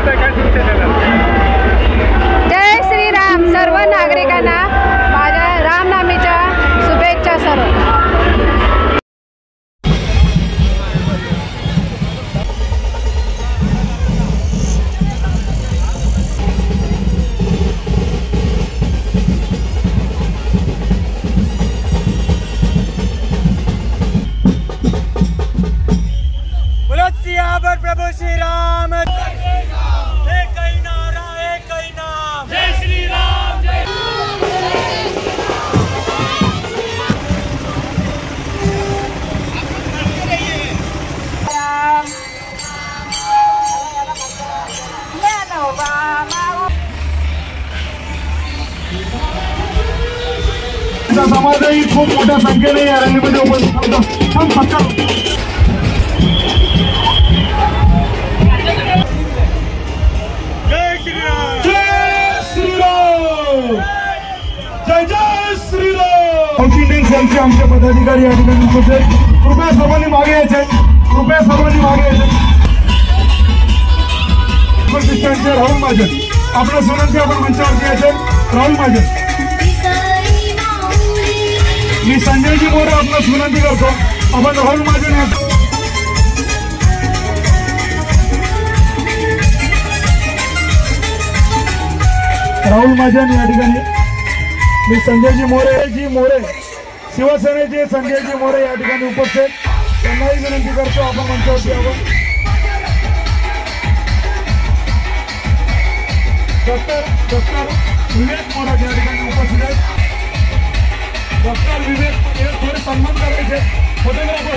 करताय, काय शुभेच्छा देणार? जय श्रीराम. सर्व नागरिकांना माझ्या रामनामीच्या शुभेच्छा सर्व. प्रभु श्री राम, एक ही नारा, एक ही नाम, जय श्री राम, जय समाजही खूप मोठ्या संख्येने या रॅलीमध्ये उपस्थित. आमचे पदाधिकारी या ठिकाणी उपस्थित. कृपया सर्वांनी मागे यायचे, कृपया सर्वांनी मागे यायचे. राहुल महाजन, आपल्या सोनंती आपण मंचावरती यायचे. राहुल महाजन, मी संजयजी मोरे आपल्याला विनंती करतो, आपण राहुल महाजन यायचं. राहुल महाजन या ठिकाणी. मी संजयजी मोरे शिवसेनेचे संजयजी मोरे या ठिकाणी उपस्थित, त्यांनाही विनंती करतो आपण मंचावरती यावं. डॉक्टर विवेक मोरे या ठिकाणी उपस्थित आहेत. डॉक्टर विवेक, थोडे सन्मान करायचे. फोटोग्राफर